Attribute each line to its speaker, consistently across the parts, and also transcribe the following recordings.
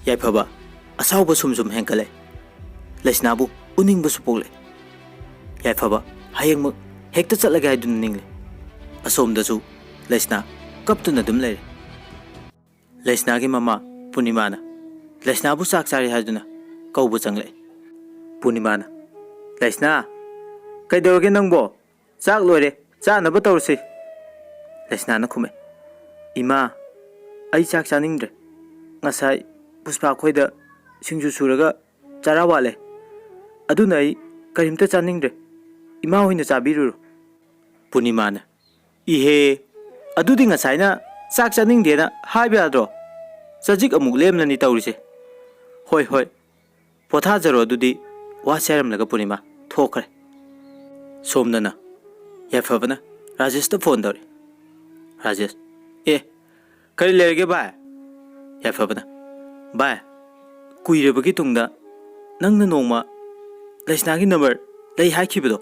Speaker 1: याइफबा असाउब सुम हेंकले लेसनाबु उनिंगबसु पोले याइफबा हयेंग हेक्ता चलगे हाइदुन निंगले असोमदसु लेसना कपतुना दुम लेरे लेसनागी ममा पूर्णिमाना लेसनाबु साक चारी हाइदुना कौबु चंगले पूर्णिमाना लेसना कैदोगे नंगबो चाक लोरे चानब तौरसे लेसनाना खुमे इमा आई चाक चानिंग्रे ngasai puspa khoida singju suraga chara wale aduna ai karimta chaningre ima hoina chabiru punima na ihe adudi ngasai na chak chaning de na haiba adro chajik amuk lemna ni tawrise hoi hoi potha jaro adudi wa seram laga punima thokre somna na ya fabana rajesh ta phone dore rajesh kari lerge ba ya fabana Bye. Kuire bagi tungda nang na nongma Lesnagi number lay hakibido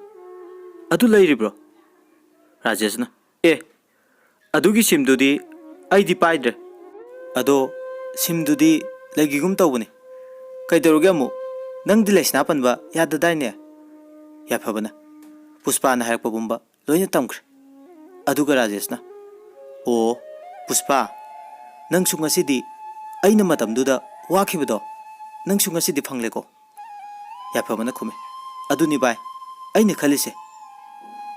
Speaker 1: adu lay ribro Rajesh na adugi simdudi ID paidre ado simdudi lagigum tawbani kaidaruge amu nang di lesna panba yada daine ya phabana Puspa na harakpa bumba loina tamkre aduga Rajesh na Puspa nang sunga sidi aina matamduda wakibido nang sunga sidi phangleko yaphabana khume aduni bai aina khalise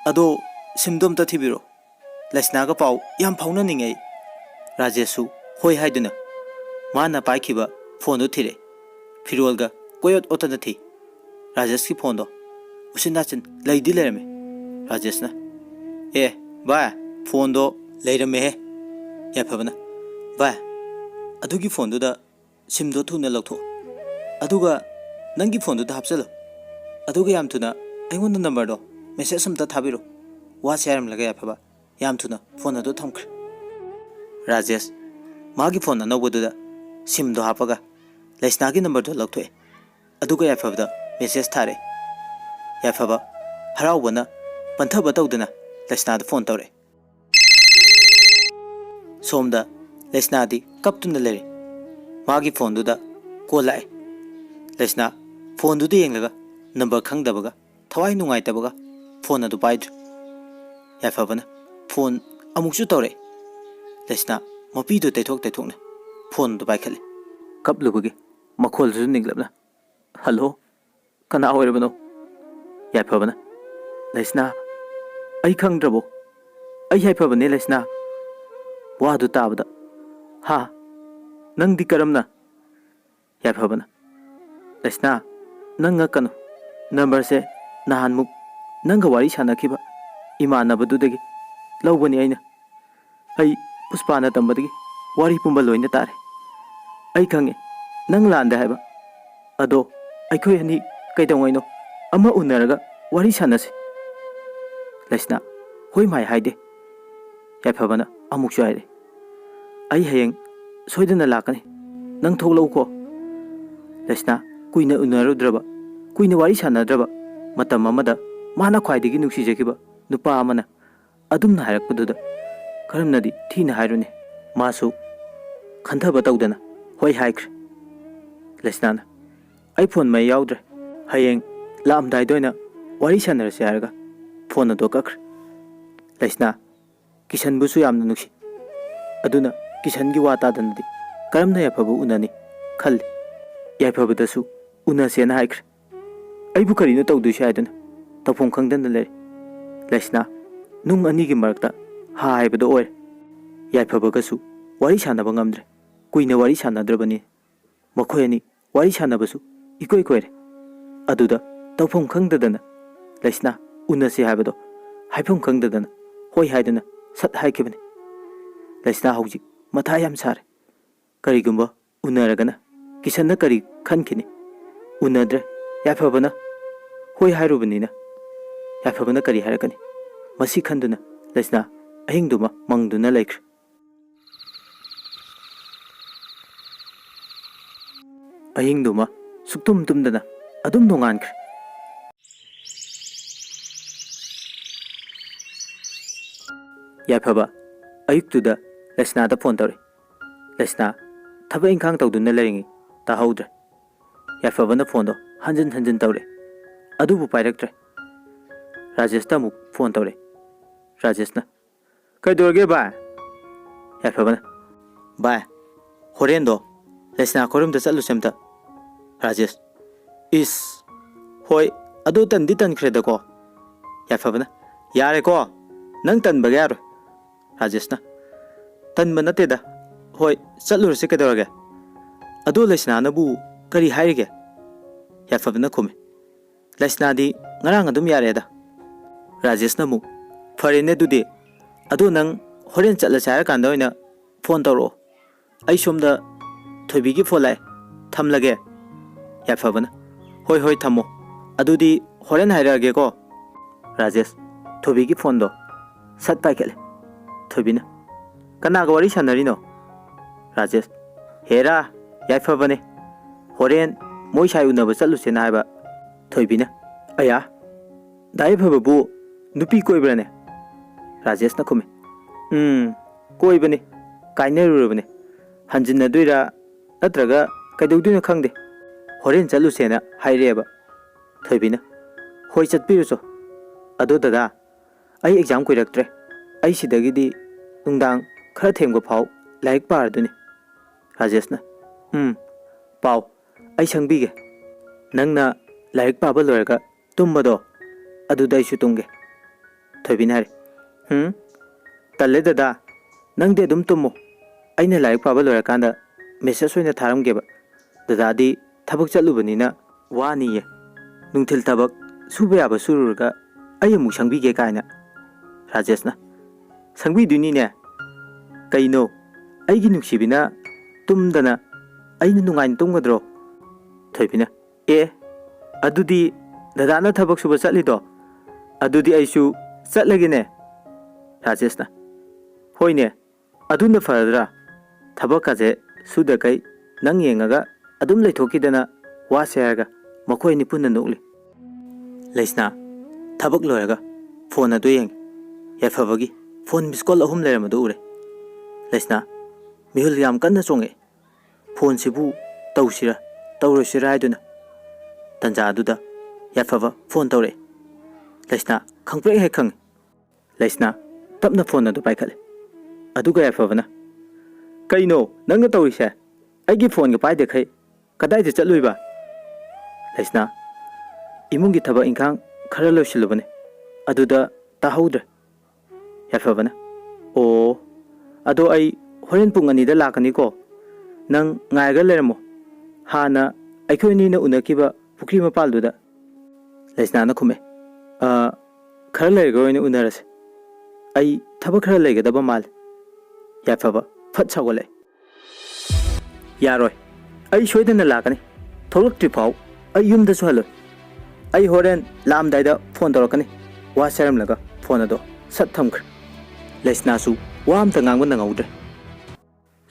Speaker 1: ado simdom ta thibiro lesna ga pau yam phauna ningai Rajeshu hoi haiduna mana paikhiba phone thire firol ga koyot otana thi Rajesh ki phone do usinachin leidi lerame Rajesh na ba phone do leirame he yaphabana ba adugi phone da sim do thuna lautho aduga nangi phone da hapsalo aduga yam thuna aingon number do message samta thabiro wa sharam laga ya phaba yam thuna phone do thamkre Rajesh magi phone na bodu da sim do hapaga lesna gi number do lautho aduga ya phaba da message thare ya phaba harau bana pantha batawdana lesna da phone tawre somda Lesna di kaptuna lere magi phone du da call lai Lesna phone du de yenglaga number khangdabaga thawai nungai tabaga phone adu paid ya fabana phone amuksu tore Lesna mapi du tethokna phone du bai khale kaplubagi makhol ju ninglabna hello kana oirabano ya fabana Lesna ai khangdrabo ai hai fabane Lesna wa du tabada Ha, nang di karamna ya phabana Lesna nang ngakano number se nahan muk nang wari sana khiba imana badu degi lawbani aina ai Puspa na tambadagi wari pumba loina tare ai khange nang landa haiba ado ai khoi ani kaidawai no ama unaraga wari sana se Lesna hoi mai haide ya phabana amuk chaire ai hayeng soidana lakani nang thoklau ko Lesna kuina unarudraba kuina wari sanadraba matam amada mana khwaidigi nuksi jakiba nupa amana adumna harakpududa karamnadi thina hairune masu khanthaba tawdana hoi haikre Lesna na iPhone mai yaudre hayeng lamdai doina wari sanarase haraga phone ado kakre Lesna Kishan busu yamna nuksi aduna Kishan gi wata danadi karamna yafabu unani khal yafabu dasu unase na haikre aibu karino tawdu shaidana tafom khangdan le Lesna nung ani gi marakta haibado oir yafabu gasu wari sanaba ngamdre kuina wari sanadrabani makhoi ani wari sanabasu ikoi koire aduda tafom khangdadana Lesna unase haibado haifam khangdadana hoi haidana sat haikibani Lesna hauji matha yam sare karigumba unaragana Kishanna kari khankini unadre yafabana hoi hairubani na yafabana kari harakani masi khanduna Lesna ahingduma mangduna laikre ahingduma suktum tumdana adum nongankre yafaba ayuktuda Lesna da phone tawre Lesna thaba ingkhang tawduna laringi ꯇꯥꯍꯧꯗ꯭ꯔꯦ ꯌꯥꯏꯐꯕꯅ ꯐꯣꯟꯗꯣ ꯍꯟꯖꯤꯟ ꯍꯟꯖꯤꯟ ꯇꯧꯔꯦ ꯑꯗꯨꯕꯨ ꯄꯥꯏꯔꯛꯇ꯭ꯔꯦ ꯔꯥꯖꯦꯁꯇ ꯑꯃꯨꯛ phone ꯇꯧꯔꯦ ꯔꯥꯖꯦꯁꯅ ꯀꯩꯗꯧꯔꯒꯦ ꯚꯥꯏ ꯌꯥꯏꯐꯕꯅ ꯚꯥꯏ ꯍꯣꯔꯦꯟꯗꯣ ꯂꯩꯁꯅꯥ ꯈꯣꯏꯔꯨꯝꯗ ꯆꯠꯂꯨꯁꯦ ꯑꯝꯇ ꯔꯥꯖꯦꯁ ꯏꯁ ꯍꯣꯏ ꯑꯗꯨ ꯇꯟꯗꯤ ꯇꯟꯈ꯭ꯔꯦꯗꯀꯣ ꯌꯥꯏꯐꯕꯅ ꯌꯥꯔꯦꯀꯣ ꯅꯪ ꯇꯟꯕꯒ ꯌꯥꯔꯣꯏ ꯔꯥꯖꯦꯁꯅ ꯇꯟꯕ ꯅꯠꯇꯦꯗ ꯍꯣꯏ ꯆꯠꯂꯨꯔꯁꯤ ꯀꯩꯗꯧꯔꯒꯦ ꯑꯗꯣ ꯂꯩꯁꯅꯥꯅꯕꯨ ꯀꯔꯤ ꯍꯥꯏꯔꯤꯒꯦ ꯌꯥꯏꯐꯕꯅ ꯈꯨꯝꯃꯤ ꯂꯩꯁꯅꯥꯗꯤ ꯉꯔꯥꯡ ꯑꯗꯨꯝ ꯌꯥꯔꯦꯗ ꯔꯥꯖꯦꯁꯅ ꯑꯃꯨꯛ ꯐꯔꯦꯅꯦ ꯑꯗꯨꯗꯤ ꯑꯗꯣ ꯅꯪ ꯍꯣꯔꯦꯟ ꯆꯠꯂꯁꯦ ꯍꯥꯏꯔꯀꯥꯟꯗ ꯑꯣꯏꯅ ꯐꯣꯟ ꯇꯧꯔꯛꯑꯣ ꯑꯩ ꯁꯣꯝꯗ ꯊꯣꯏꯕꯤꯒꯤ ꯐꯣꯟ ꯂꯥꯛꯑꯦ ꯊꯝꯂꯒꯦ ꯌꯥꯏꯐꯕꯅ ꯍꯣꯏ ꯍꯣꯏ ꯊꯝꯃꯣ ꯑꯗꯨꯗꯤ ꯍꯣꯔꯦꯟ ꯍꯥꯏꯔꯛꯑꯒꯦꯀꯣ ꯔꯥꯖꯦꯁ ꯊꯣꯏꯕꯤꯒꯤ ꯐꯣꯟꯗꯣ ꯁꯠ ꯄꯥꯏꯈꯠꯂꯦ ꯊꯣꯏꯕꯤꯅ ꯀꯅꯥꯒ ꯋꯥꯔꯤ ꯁꯥꯟꯅꯔꯤꯅꯣ ꯔꯥꯖꯦꯁ ꯍꯦꯔꯥ ꯌꯥꯏꯐꯕꯅꯦ ꯍꯣꯔꯦꯟ ꯃꯣꯏ ꯁꯥꯏ ꯎꯅꯕ ꯆꯠꯂꯨꯁꯦꯅ ꯍꯥꯏꯕ ꯊꯣꯏꯕꯤꯅ ꯑꯌꯥ ꯗꯥ ꯌꯥꯏꯐꯕꯕꯨ ꯅꯨꯄꯤ ꯀꯣꯏꯕ꯭ꯔꯅꯦ ꯔꯥꯖꯦꯁꯅ ꯈꯨꯝꯃꯤ ꯀꯣꯏꯕꯅꯤ ꯀꯥꯏꯅꯔꯨꯔꯕꯅꯤ ꯍꯟꯖꯤꯟꯅꯗꯣꯏꯔꯥ ꯅꯠꯇ꯭ꯔꯒ ꯀꯩꯗꯧꯗꯣꯏꯅꯣ ꯈꯪꯗꯦ ꯍꯣꯔꯦꯟ ꯆꯠꯂꯨꯁꯦꯅ ꯍꯥꯏꯔꯛꯑꯦꯕ ꯊꯣꯏꯕꯤꯅ ꯍꯣꯏ ꯆꯠꯄꯤꯔꯨꯆꯣ ꯑꯗꯣ ꯗꯗꯥ ꯑꯩ ꯑꯦꯛꯖꯥꯝ ꯀꯨꯏꯔꯛꯇ꯭ꯔꯦ ꯑꯩ ꯁꯤꯗꯒꯤꯗꯤ ꯅꯨꯡꯗꯥꯡ ꯈꯔ ꯊꯦꯡꯕ ꯐꯥꯎ ꯂꯥꯏꯔꯤꯛ ꯄꯥꯔꯗꯣꯏꯅꯤ ꯔꯥꯖꯦꯁꯅ ꯄꯥꯎ ꯑꯩ ꯁꯪꯕꯤꯒꯦ ꯅꯪꯅ ꯂꯥꯏꯔꯤꯛ ꯄꯥꯕ ꯂꯣꯏꯔꯒ ꯇꯨꯝꯕꯗꯣ ꯑꯗꯨꯗ ꯑꯩꯁꯨ ꯇꯨꯝꯒꯦ ꯊꯣꯏꯕꯤꯅ ꯍꯥꯏꯔꯤ ꯇꯜꯂꯦ ꯗꯗꯥ ꯅꯪꯗꯤ ꯑꯗꯨꯝ ꯇꯨꯝꯃꯣ ꯑꯩꯅ ꯂꯥꯏꯔꯤꯛ ꯄꯥꯕ ꯂꯣꯏꯔꯀꯥꯟꯗ ꯃꯦꯁꯦꯖ ꯑꯣꯏꯅ ꯊꯥꯔꯝꯒꯦꯕ ꯗꯗꯥꯗꯤ ꯊꯕꯛ ꯆꯠꯂꯨꯕꯅꯤꯅ ꯋꯥꯅꯤꯌꯦ ꯅꯨꯡꯊꯤꯜ ꯊꯕꯛ ꯁꯨꯕ ꯌꯥꯕ ꯁꯨꯔꯨꯔꯒ ꯑꯩ ꯑꯃꯨꯛ ꯁꯪꯕꯤꯒꯦ ꯀꯥꯏꯅ ꯔꯥꯖꯦꯁꯅ ꯁꯪꯕꯤꯗꯣꯏꯅꯤꯅꯦ ꯀꯩꯅꯣ ꯑꯩꯒꯤ ꯅꯨꯡꯁꯤꯕꯤꯅ ꯇꯨꯝꯗꯅ ꯑꯩꯅ ꯅꯨꯡꯉꯥꯏꯅ ꯇꯨꯝꯒꯗ꯭ꯔꯣ ꯊꯣꯏꯕꯤꯅ ꯑꯗꯨꯗꯤ ꯗꯗꯥꯅ ꯊꯕꯛ ꯁꯨꯕ ꯆꯠꯂꯤꯗꯣ ꯑꯗꯨꯗꯤ ꯑꯩꯁꯨ ꯆꯠꯂꯒꯦꯅꯦ ꯔꯥꯖꯦꯁꯅ ꯍꯣꯏꯅꯦ ꯑꯗꯨꯅ ꯐꯔꯗ꯭ꯔꯥ ꯊꯕꯛꯀꯁꯦ ꯁꯨꯗꯈꯩ ꯅꯪ ꯌꯦꯡꯉꯒ ꯑꯗꯨꯝ ꯂꯩꯊꯣꯛꯈꯤꯗꯅ ꯋꯥꯁꯦ ꯍꯥꯏꯔꯒ ꯃꯈꯣꯏ ꯑꯅꯤ ꯄꯨꯟꯅ ꯅꯣꯛꯂꯤ ꯂꯩꯁꯅꯥ ꯊꯕꯛ ꯂꯣꯏꯔꯒ ꯐꯣꯟ ꯑꯗꯨ ꯌꯦꯡꯉꯤ ꯌꯥꯏꯐꯕꯒꯤ ꯐꯣꯟ ꯃꯤꯁꯀꯣꯜ 3 ꯂꯩꯔꯝꯕꯗꯨ ꯎꯔꯦ ꯂꯩꯁꯅꯥ ꯃꯤꯍꯨꯜ ꯌꯥꯝ ꯀꯟꯅ ꯆꯣꯡꯉꯛꯑꯦ ꯐꯣꯟꯁꯤꯕꯨ ꯇꯧꯁꯤꯔꯥ ꯇꯧꯔꯣꯏꯁꯤꯔꯥ ꯍꯥꯏꯗꯨꯅ ꯇꯟꯖꯥ ꯑꯗꯨꯗ ꯌꯥꯏꯐꯕ ꯐꯣꯟ ꯇꯧꯔꯛꯑꯦ ꯂꯩꯁꯅꯥ ꯈꯪꯄ꯭ꯔꯦꯛ ꯍꯦꯛ ꯈꯪꯉꯤ ꯂꯩꯁꯅꯥ ꯇꯞꯅ ꯐꯣꯟ ꯑꯗꯨ ꯄꯥꯏꯈꯠꯂꯦ ꯑꯗꯨꯒ ꯌꯥꯏꯐꯕꯅ ꯀꯩꯅꯣ ꯅꯪꯅ ꯇꯧꯔꯤꯁꯦ ꯑꯩꯒꯤ ꯐꯣꯟꯒ ꯄꯥꯏꯗꯈꯩ ꯀꯗꯥꯏꯗ ꯆꯠꯂꯨꯏꯕ ꯂꯩꯁꯅꯥ ꯏꯃꯨꯡꯒꯤ ꯊꯕꯛ ꯏꯪꯈꯥꯡ ꯈꯔ ꯂꯣꯏꯁꯤꯜꯂꯨꯕꯅꯤ ꯑꯗꯨꯗ ꯇꯥꯍꯧꯗ꯭ꯔꯦ ꯌꯥꯏꯐꯕꯅ ꯑꯣ ꯑꯗꯣ ꯑꯩ ꯍꯣꯔꯦꯟ ꯄꯨꯡ 2ꯗ ꯂꯥꯛꯀꯅꯤꯀꯣ ꯅꯪ ꯉꯥꯏꯔꯒ ꯂꯩꯔꯝꯃꯣ ꯍꯥꯟꯅ ꯑꯩꯈꯣꯏ ꯑꯅꯤꯅ ꯎꯅꯈꯤꯕ ꯄꯨꯈ꯭ꯔꯤ ꯃꯄꯥꯜꯗꯨꯗ ꯂꯩꯁꯅꯥꯅ ꯈꯨꯝꯃꯦ ꯈꯔ ꯂꯩꯔꯒ ꯑꯣꯏꯅ ꯎꯅꯔꯁꯦ ꯑꯩ ꯊꯕꯛ ꯈꯔ ꯂꯩꯒꯗꯕ ꯃꯥꯜꯂꯦ ꯌꯥꯏꯐꯕ ꯐꯠ ꯁꯥꯎꯒꯠꯂꯛꯑꯦ ꯌꯥꯔꯣꯏ ꯑꯩ ꯁꯣꯏꯗꯅ ꯂꯥꯛꯀꯅꯤ ꯊꯣꯛꯂꯛꯇ꯭ꯔꯤ ꯐꯥꯎ ꯑꯩ ꯌꯨꯝꯗꯁꯨ ꯍꯜꯂꯣꯏ ꯑꯩ ꯍꯣꯔꯦꯟ ꯂꯥꯛꯑꯝꯗꯥꯏꯗ ꯐꯣꯟ ꯇꯧꯔꯛꯀꯅꯤ ꯋꯥ ꯁꯦꯔꯝꯂꯒ ꯐꯣꯟ ꯑꯗꯣ ꯁꯠ ꯊꯝꯈ꯭ꯔꯦ ꯂꯩꯁꯅꯥꯁꯨ ꯋꯥ ꯑꯝꯇ ꯉꯥꯡꯕ ꯅꯪꯍꯧꯗ꯭ꯔꯦ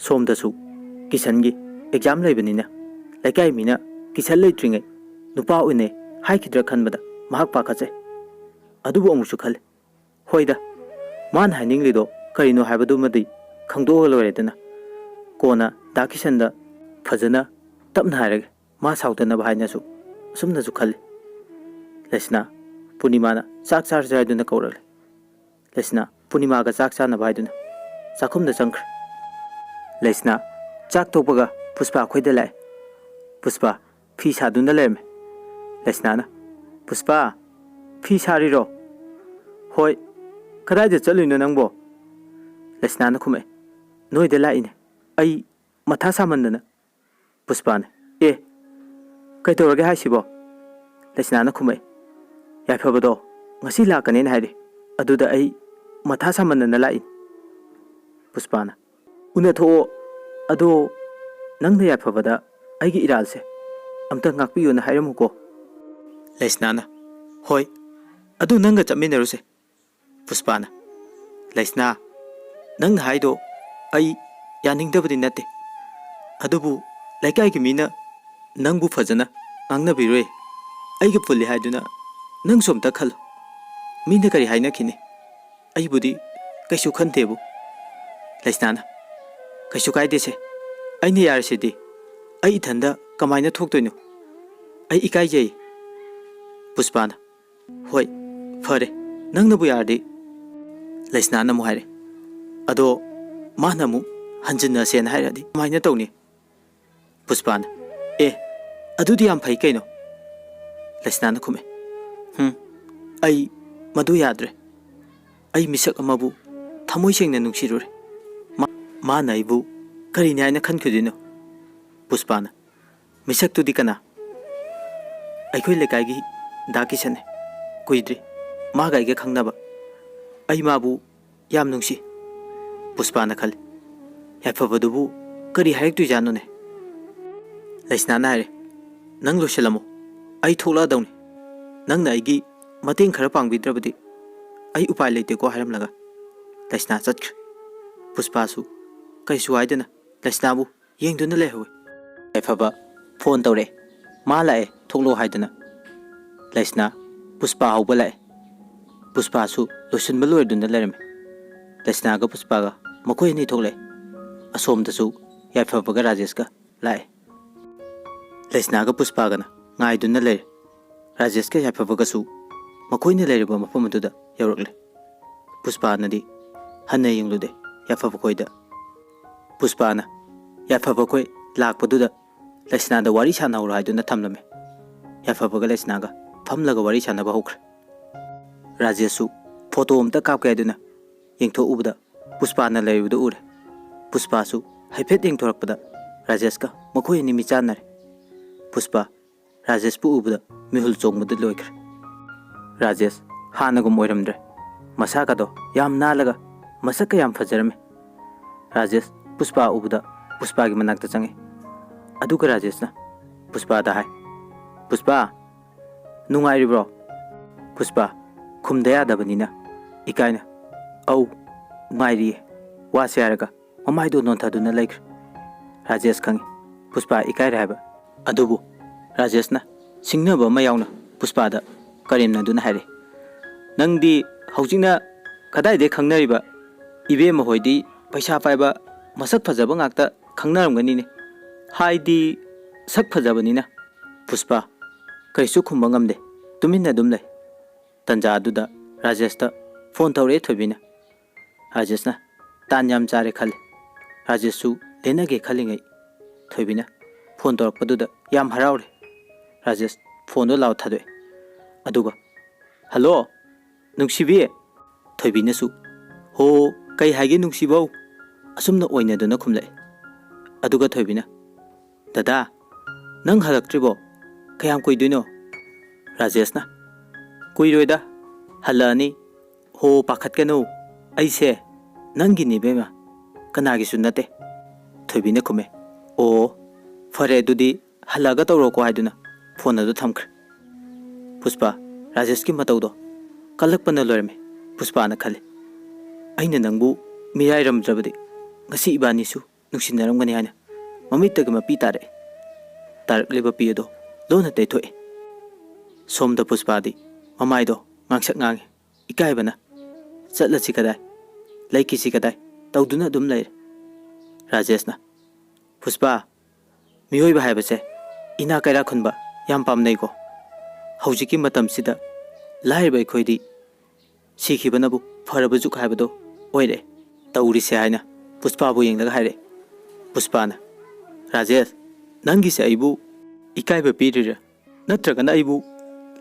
Speaker 1: ꯁꯣꯝꯗꯁꯨ ꯀꯤꯁꯟꯒꯤ ꯑꯦꯛꯖꯥꯝ ꯂꯩꯕꯅꯤꯅ ꯂꯩꯀꯥꯏ ꯃꯤꯅ ꯀꯤꯁꯟ ꯂꯩꯇ꯭ꯔꯤꯉꯩ ꯅꯨꯄꯥ ꯎꯅꯩ ꯍꯥꯏꯈꯤꯗ꯭ꯔꯥ ꯈꯟꯕꯗ ꯃꯍꯥꯛ ꯄꯥꯈꯠꯆꯩ ꯑꯗꯨꯕꯨ ꯑꯃꯨꯛꯁꯨ ꯈꯜꯂꯤ ꯍꯣꯏꯗ ꯃꯥꯅ ꯍꯥꯏꯅꯤꯡꯂꯤꯗꯣ ꯀꯔꯤꯅꯣ ꯍꯥꯏꯕꯗꯨꯃꯗꯤ ꯈꯪꯗꯣꯛꯑꯒ ꯂꯣꯏꯔꯦꯗꯅ ꯀꯣꯟꯅ ꯗꯥ ꯀꯤꯁꯟꯗ ꯐꯖꯅ ꯇꯞꯅ ꯍꯥꯏꯔꯒꯦ ꯃꯥ ꯁꯥꯎꯗꯅꯕ ꯍꯥꯏꯅꯁꯨ ꯑꯁꯨꯝꯅꯁꯨ ꯈꯜꯂꯤ ꯂꯩꯁꯅꯥ ꯄꯨꯔꯅꯤꯃꯥꯅ ꯆꯥꯛ ꯆꯥꯔꯁꯦ ꯍꯥꯏꯗꯨꯅ ꯀꯧꯔꯛꯂꯦ ꯂꯩꯁꯅꯥ ꯄꯨꯔꯅꯤꯃꯥꯒ ꯆꯥꯛ ꯆꯥꯅꯕ ꯍꯥꯏꯗꯨꯅ ꯆꯥꯛꯈꯨꯝꯗ ꯆꯪꯈ꯭ꯔꯦ ꯂꯩꯁꯅꯥ ꯆꯥꯛ ꯇꯣꯛꯄꯒ ꯄꯨꯁꯄꯥ ꯑꯩꯈꯣꯏꯗ ꯂꯥꯛꯑꯦ ꯄꯨꯁꯄꯥ ꯐꯤ ꯁꯥꯗꯨꯅ ꯂꯩꯔꯝꯃꯦ ꯂꯩꯁꯅꯥꯅ ꯄꯨꯁꯄꯥ ꯐꯤ ꯁꯥꯔꯤꯔꯣ ꯍꯣꯏ ꯀꯗꯥꯏꯗ ꯆꯠꯂꯨꯏꯅꯣ ꯅꯪꯕꯣ ꯂꯩꯁꯅꯥꯅ ꯈꯨꯝꯃꯛꯑꯦ ꯅꯣꯏꯗ ꯂꯥꯛꯏꯅꯦ ꯑꯩ ꯃꯊꯥ ꯁꯥꯃꯟꯗꯅ ꯄꯨꯁꯄꯥꯅ ꯀꯩꯗꯧꯔꯒꯦ ꯍꯥꯏꯁꯤꯕꯣ ꯂꯩꯁꯅꯥꯅ ꯈꯨꯝꯃꯛꯑꯦ ꯌꯥꯏꯐꯕꯗꯣ ꯉꯁꯤ ꯂꯥꯛꯀꯅꯦꯅ ꯍꯥꯏꯔꯤ ꯑꯗꯨꯗ ꯑꯩ ꯃꯊꯥ ꯁꯥꯃꯟꯗꯅ ꯂꯥꯛꯏꯅꯤ ꯄꯨꯁꯄꯥꯅ ꯎꯅꯊꯣꯛꯑꯣ ꯑꯗꯣ ꯅꯪꯅ ꯌꯥꯏꯐꯕꯗ ꯑꯩꯒꯤ ꯏꯔꯥꯜꯁꯦ ꯑꯝꯇ ꯉꯥꯛꯄꯤꯌꯣꯅ ꯍꯥꯏꯔꯝꯃꯨꯀꯣ ꯂꯩꯁꯅꯥꯅ ꯍꯣꯏ ꯑꯗꯨ ꯅꯪꯒ ꯆꯠꯃꯤꯟꯅꯔꯨꯁꯦ ꯄꯨꯁꯄꯥꯅ ꯂꯩꯁꯅꯥ ꯅꯪꯅ ꯍꯥꯏꯗꯣ ꯑꯩ ꯌꯥꯅꯤꯡꯗꯕꯗꯤ ꯅꯠꯇꯦ ꯑꯗꯨꯕꯨ ꯂꯩꯀꯥꯏꯒꯤ ꯃꯤꯅ ꯅꯪꯕꯨ ꯐꯖꯅ ꯉꯥꯡꯅꯕꯤꯔꯣꯏ ꯑꯩꯒ ꯄꯨꯜꯂꯤ ꯍꯥꯏꯗꯨꯅ ꯅꯪꯁꯨ ꯑꯝꯇ ꯈꯜꯂꯨ ꯃꯤꯅ ꯀꯔꯤ ꯍꯥꯏꯅꯈꯤꯅꯤ ꯑꯩꯕꯨꯗꯤ ꯀꯩꯁꯨ ꯈꯟꯗꯦꯕꯨ ꯂꯩꯁꯅꯥꯅ ꯀꯩꯁꯨ ꯀꯥꯏꯗꯦꯁꯦ ꯑꯩꯅ ꯌꯥꯔꯤꯁꯤꯗꯤ ai ithanda kamaina thoktoino ai ikai jai Puspana hoi fare nangna bu yardi Laisna na mu haire ado mana mu hanjinna sen hairadi kamaina tawni Puspana adudi yam phai kaino Laisna na khume ai madu yadre ai misak amabu thamoi sengna nungsirure ma naibu kari nyai na khan khudino Puspana misak tu dikana ai khoi lekai gi daki sane kuidri ma gai ge khangnaba ai mabu yam nungsi Puspana khal yafabadubu kari haik tu janu ne Laisna na haire nang loselamo ai thola dauni nang na aigi mateng khara pangbidrabadi ai upai leite ko hairam laga Laisna chatkh Puspa su kai su aidana Laisna bu yengduna lehowe efaba phone tawre ma lae thoklo haidana Laisna Puspa hauba lae Puspa su losin baloi duna lerame Laisna ga Puspa ga makoi ni thokle asom da su yafaba ga Rajesh ga lae Laisna ga Puspa ga na ngai duna le Rajesh ga yafaba ga su makoi ni leriba mafam aduda yaurokle Puspa na di hanna yenglude yafaba koi da Puspa na yafaba koi lakpaduda Laisna da wari sana ura haiduna thamlame yafaba ga Laisna ga famlaga wari sana ba hokre Rajesh su photo amta kapke aduna yengtho ubda Puspa na leribuda ure Puspa su haifet yengthorakpada Rajesh ga makoi ni mi chanare Puspa Rajesh pu ubda mihul chongmada loikre Rajesh hanagum oiramdre masaka do yam nalaga masaka yam fajarame Rajesh Puspa ubda Puspa gi manakta change aduga Rajesh na Puspa da hai Puspa nungai ribro Puspa khumda yadabanina ikaina au mairi wase araga mamai do non thaduna laikre Rajesh khangi Puspa ikai raiba adubu Rajesh na singnaba ma yauna Puspa da karimna duna haire nangdi haujina kadai de khangnariba ibe ma hoidi paisa paiba masak phajaba ngakta khangnaramgani ne haidi sak phajabanina Puspa kaisu khumba ngamde tuminna dum lai tanja aduda Rajesh ta phone tawre thobina Rajesh na tanyam chare khale Rajesh su lenage khalingai thobina phone torakpaduda yam haraure Rajesh phone do law thadwe aduga hello nungsibi thoibina su ho kai haige nungsibau asumna oina duna khumlai aduga thoibina dada nang halaktribo kayam koiduino Rajesh na kuiroida halani ho pakhatkanu aise nangi ni bema kanagi sunnate thoibina khume o fare dudi halaga tawro ko haiduna phone adu thamkre Puspa Rajesh ki matau do kalakpana lorme Puspa na khale aina nangbu mirai ramdrabadi ngasi ibani su nungsinnaramgani haina mamittaga mapi tare tarakleba pi do lona teithoi somda Puspa di mamai do ngangsak ngange ikaibana chatlachi kadai laikisi kadai tawduna dum leire Rajesh na Puspa miyoi ba haibase ina kaira khunba yam pamnei ko haujiki matam sida laibai khoidi sikhibanabu farabujuk haibado oire tauri se haina Puspa bu yenglaga haire Puspa na Rajesh nangi se aibu ikaiba pirira natraga na aibu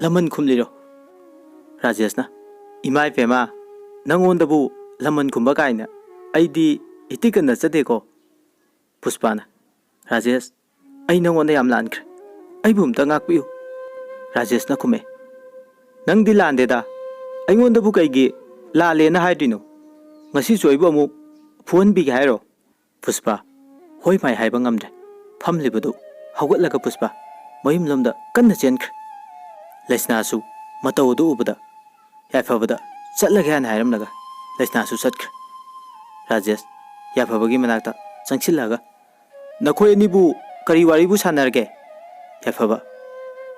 Speaker 1: laman khumliro Rajesh na imai pema nangondabu laman khumba kaina aidi itikana chade ko Puspa na Rajesh ai nangonda yam lankre aibu umta ngakpiu Rajesh na khume nang di lande da aingonda bu kaigi la le na haidino ngasi choibu amu phone bi hairo Puspa hoi mai haiba ngamde phamlibadu hawgatlaga Puspa mayim lamda kanna chenkre Laisna su matau du ubada yafabada chatlaga han hairamlaga Laisna su chatkre Rajesh yafabagi manakta changsillaga nakhoi ani bu kari wari bu sanarge yafaba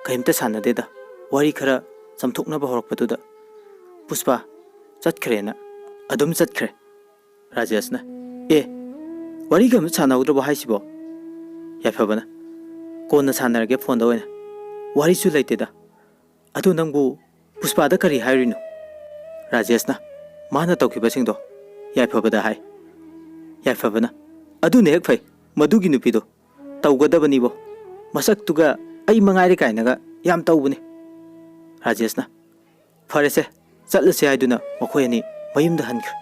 Speaker 1: kaimta sanade da wari khara samthokna ba horakpatuda Puspa chatkre na adum chatkre Rajesh na wari gam sanawdra ba haisibo yafaba na ꯀꯣꯟꯅ ꯁꯥꯟꯅꯔꯒꯦ ꯐꯣꯟꯗ ꯑꯣꯏꯅ ꯋꯥꯔꯤꯁꯨ ꯂꯩꯇꯦꯗ ꯑꯗꯨ ꯅꯪꯕꯨ ꯄꯨꯁꯄꯥꯗ ꯀꯔꯤ ꯍꯥꯏꯔꯤꯅꯣ ꯔꯥꯖꯦꯁꯅ ꯃꯥꯅ ꯇꯧꯈꯤꯕꯁꯤꯡꯗꯣ ꯌꯥꯏꯐꯕꯗ ꯍꯥꯏ ꯌꯥꯏꯐꯕꯅ ꯑꯗꯨꯅ ꯍꯦꯛ ꯐꯩ ꯃꯗꯨꯒꯤ ꯅꯨꯄꯤꯗꯣ ꯇꯧꯒꯗꯕꯅꯤꯕꯣ ꯃꯁꯛꯇꯨꯒ ꯑꯩ ꯃꯉꯥꯏꯔꯦ ꯀꯥꯏꯅꯒ ꯌꯥꯝ ꯇꯧꯕꯅꯤ ꯔꯥꯖꯦꯁꯅ ꯐꯔꯦꯁꯦ ꯆꯠꯂꯁꯦ ꯍꯥꯏꯗꯨꯅ ꯃꯈꯣꯏ ꯑꯅꯤ ꯃꯌꯨꯝꯗ ꯍꯟꯈ꯭ꯔꯦ